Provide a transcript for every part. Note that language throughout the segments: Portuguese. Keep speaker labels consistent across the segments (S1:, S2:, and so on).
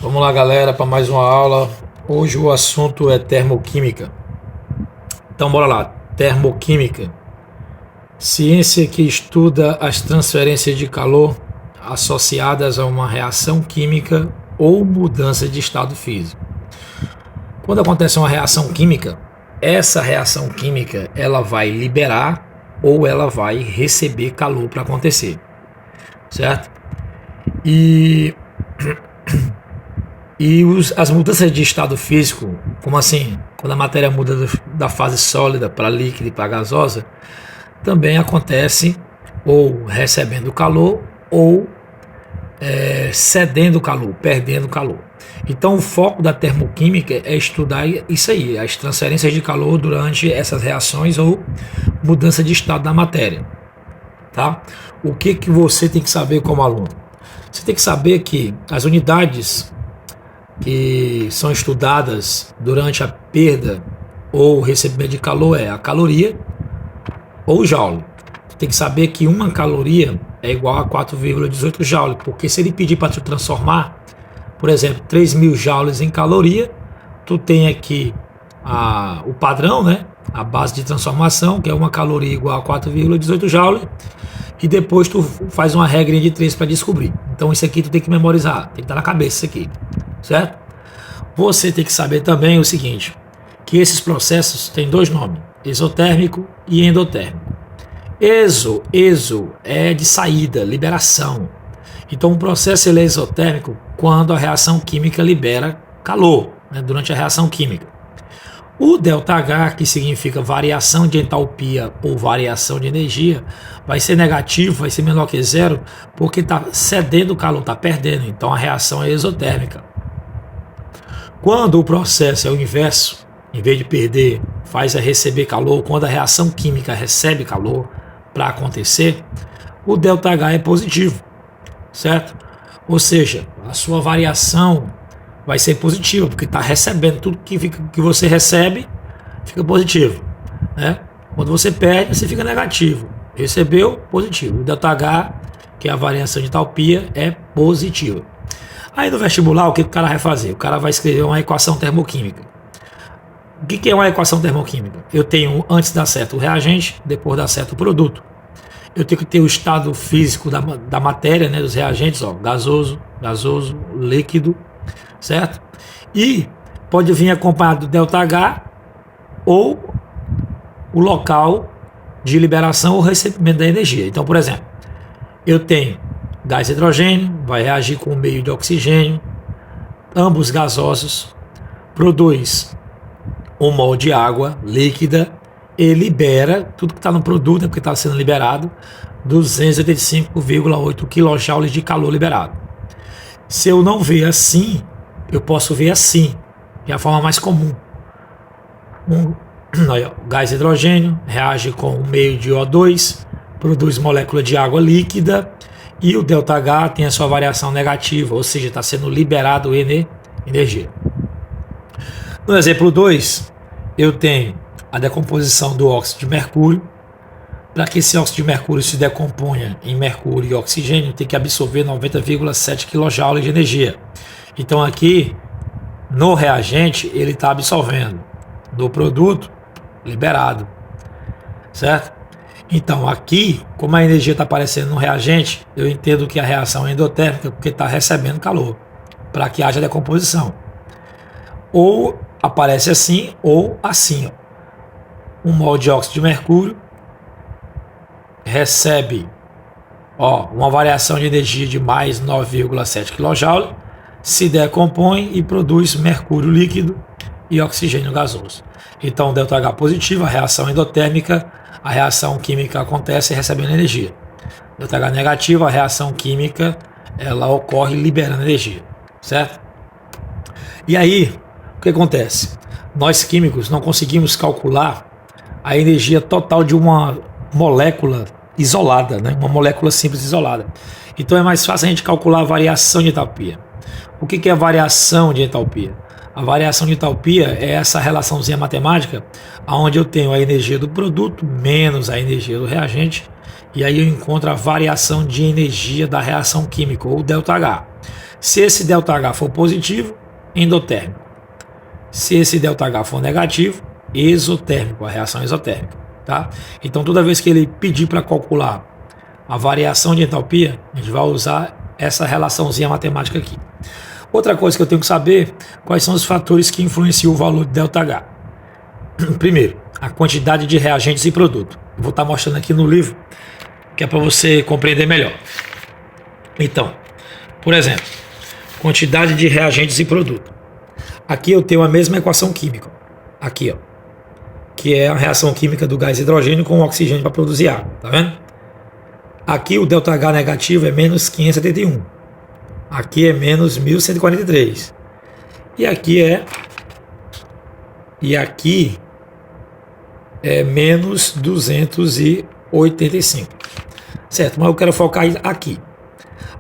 S1: Vamos lá, galera, para mais uma aula. Hoje o assunto é termoquímica. Então, bora lá. Termoquímica. Ciência que estuda as transferências de calor associadas a uma reação química ou mudança de estado físico. Quando acontece uma reação química, essa reação química ela vai liberar ou ela vai receber calor para acontecer, certo? As mudanças de estado físico, como assim? Quando a matéria muda da fase sólida para líquida e para gasosa, também acontece ou recebendo calor ou cedendo calor, perdendo calor. Então o foco da termoquímica é estudar isso aí, as transferências de calor durante essas reações ou mudança de estado da matéria. Tá? O que você tem que saber como aluno? Você tem que saber que as unidades que são estudadas durante a perda ou recebimento de calor é a caloria ou joule. Você tem que saber que uma caloria é igual a 4,18 joule, porque se ele pedir para te transformar, por exemplo, 3.000 joules em caloria, tu tem aqui o padrão, né? A base de transformação, que é uma caloria igual a 4,18 joule, e depois tu faz uma regrinha de 3 para descobrir. Então isso aqui tu tem que memorizar, tem que estar na cabeça isso aqui, certo? Você tem que saber também o seguinte, que esses processos têm dois nomes, exotérmico e endotérmico. Exo é de saída, liberação. Então o processo ele é exotérmico quando a reação química libera calor, né, durante a reação química. O ΔH, que significa variação de entalpia ou variação de energia, vai ser negativo, vai ser menor que zero, porque está cedendo calor, está perdendo. Então a reação é exotérmica. Quando o processo é o inverso, em vez de perder, faz receber calor, quando a reação química recebe calor para acontecer, o ΔH é positivo, certo? Ou seja, a sua variação vai ser positiva, porque está recebendo tudo que você recebe, fica positivo, né? Quando você perde, você fica negativo. Recebeu, positivo. O ΔH, que é a variação de entalpia, é positiva. Aí no vestibular, o que o cara vai fazer? O cara vai escrever uma equação termoquímica. O que é uma equação termoquímica? Eu tenho, antes dar certo o reagente, depois dar certo o produto. Eu tenho que ter o estado físico da matéria, né, dos reagentes, ó, gasoso, líquido, certo? E pode vir acompanhado do ΔH ou o local de liberação ou recebimento da energia. Então, por exemplo, eu tenho gás hidrogênio, vai reagir com o meio de oxigênio, ambos gasosos, produz 1 mol de água líquida e libera tudo que está no produto, porque está sendo liberado, 285,8 kJ de calor liberado. Se eu não ver assim, eu posso ver assim, que é a forma mais comum. Gás hidrogênio reage com o meio de O2, produz molécula de água líquida, e o ΔH tem a sua variação negativa, ou seja, está sendo liberado energia. No exemplo 2, eu tenho a decomposição do óxido de mercúrio. Para que esse óxido de mercúrio se decomponha em mercúrio e oxigênio, tem que absorver 90,7 kJ de energia. Então aqui, no reagente, ele está absorvendo. No produto, liberado. Certo? Então aqui, como a energia está aparecendo no reagente, eu entendo que a reação é endotérmica, porque está recebendo calor, para que haja decomposição. Ou aparece assim, ou assim. 1 mol de óxido de mercúrio recebe uma variação de energia de mais 9,7 kJ, se decompõe e produz mercúrio líquido e oxigênio gasoso. Então, ΔH positivo, a reação endotérmica, a reação química acontece recebendo energia. ΔH negativo, a reação química, ela ocorre liberando energia, certo? E aí, o que acontece? Nós químicos não conseguimos calcular a energia total de uma molécula isolada, né? Uma molécula simples isolada. Então é mais fácil a gente calcular a variação de entalpia. O que é a variação de entalpia? A variação de entalpia é essa relaçãozinha matemática onde eu tenho a energia do produto menos a energia do reagente e aí eu encontro a variação de energia da reação química, ou ΔH. Se esse ΔH for positivo, endotérmico. Se esse ΔH for negativo, exotérmico, a reação exotérmica. Tá? Então, toda vez que ele pedir para calcular a variação de entalpia, a gente vai usar essa relaçãozinha matemática aqui. Outra coisa que eu tenho que saber, quais são os fatores que influenciam o valor de ΔH. Primeiro, a quantidade de reagentes e produto. Vou estar mostrando aqui no livro, que é para você compreender melhor. Então, por exemplo, quantidade de reagentes e produto. Aqui eu tenho a mesma equação química, aqui ó, que é a reação química do gás hidrogênio com o oxigênio para produzir água, tá vendo? Aqui o ΔH negativo é menos 571, aqui é menos 1143, e aqui é menos 285, certo? Mas eu quero focar aqui.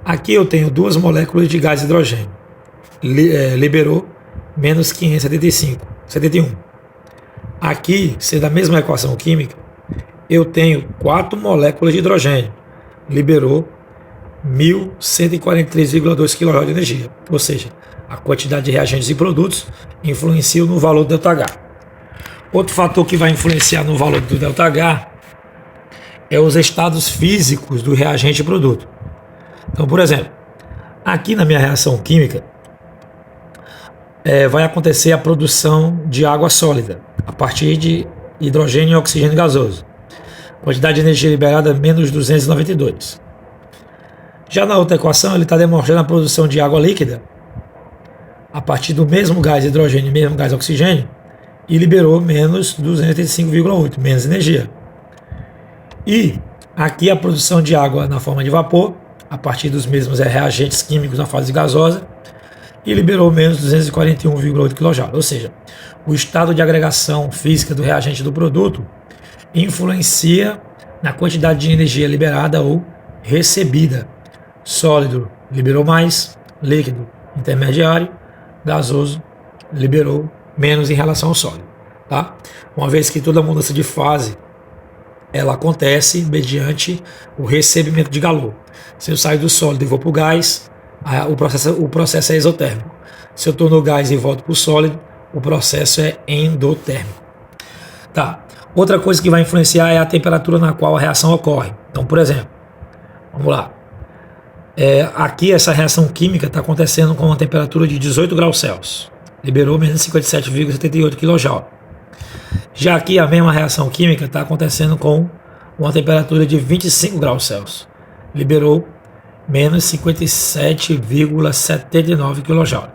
S1: Aqui eu tenho 2 moléculas de gás hidrogênio, liberou menos 571. Aqui, sendo a mesma equação química, eu tenho 4 moléculas de hidrogênio, liberou 1143,2 kJ de energia, ou seja, a quantidade de reagentes e produtos influencia no valor do ΔH. Outro fator que vai influenciar no valor do ΔH é os estados físicos do reagente e produto. Então, por exemplo, aqui na minha reação química, vai acontecer a produção de água sólida a partir de hidrogênio e oxigênio gasoso. Quantidade de energia liberada menos 292. Já na outra equação, ele está demonstrando a produção de água líquida a partir do mesmo gás hidrogênio e mesmo gás oxigênio, e liberou menos 285,8, menos energia. E aqui a produção de água na forma de vapor, a partir dos mesmos reagentes químicos na fase gasosa, e liberou menos 241,8 kJ. Ou seja, o estado de agregação física do reagente do produto influencia na quantidade de energia liberada ou recebida. Sólido liberou mais, líquido intermediário, gasoso liberou menos em relação ao sólido, tá? Uma vez que toda mudança de fase ela acontece mediante o recebimento de calor. Se eu saio do sólido e vou para o gás, o processo é exotérmico. Se eu estou no gás e volto para o sólido, o processo é endotérmico. Tá. Outra coisa que vai influenciar é a temperatura na qual a reação ocorre. Então, por exemplo, vamos lá. Aqui essa reação química está acontecendo com uma temperatura de 18 graus Celsius. Liberou menos 57,78 kJ. Já aqui a mesma reação química está acontecendo com uma temperatura de 25 graus Celsius. Liberou menos 57,79 kJ.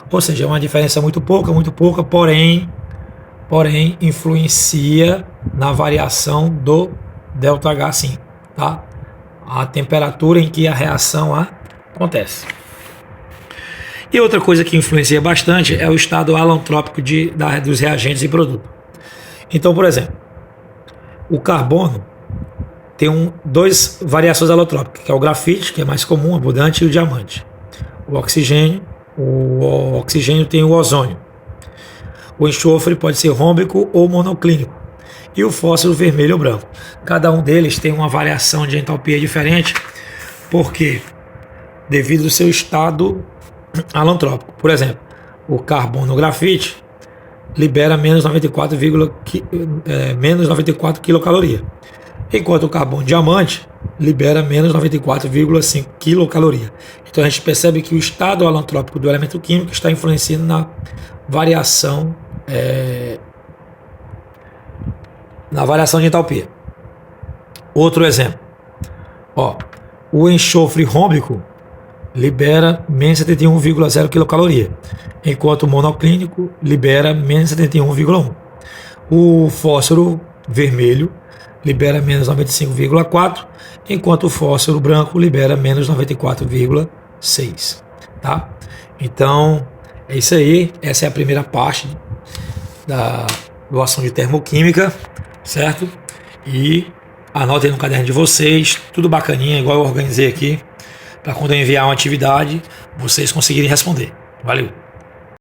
S1: Ou seja, é uma diferença muito pouca, porém influencia na variação do ΔH sim, tá? A temperatura em que a reação acontece. E outra coisa que influencia bastante é o estado alotrópico dos reagentes e produtos. Então, por exemplo, o carbono tem duas variações alotrópicas, que é o grafite, que é mais comum, abundante, e o diamante. O oxigênio tem o ozônio. O enxofre pode ser rômbico ou monoclínico. E o fósforo vermelho ou branco. Cada um deles tem uma variação de entalpia diferente, porque devido ao seu estado alotrópico. Por exemplo, o carbono grafite libera menos 94 quilocaloria, enquanto o carbono diamante libera menos 94,5 quilocaloria. Então a gente percebe que o estado alotrópico do elemento químico está influenciando na variação de entalpia. Outro exemplo, o enxofre rômbico libera menos 71,0 quilocaloria, enquanto o monoclínico libera menos 71,1. O fósforo vermelho libera menos 95,4, enquanto o fósforo branco libera menos 94,6, tá? Então, é isso aí. Essa é a primeira parte da doação de termoquímica, certo? E anotem no caderno de vocês, tudo bacaninha, igual eu organizei aqui, para quando eu enviar uma atividade, vocês conseguirem responder. Valeu!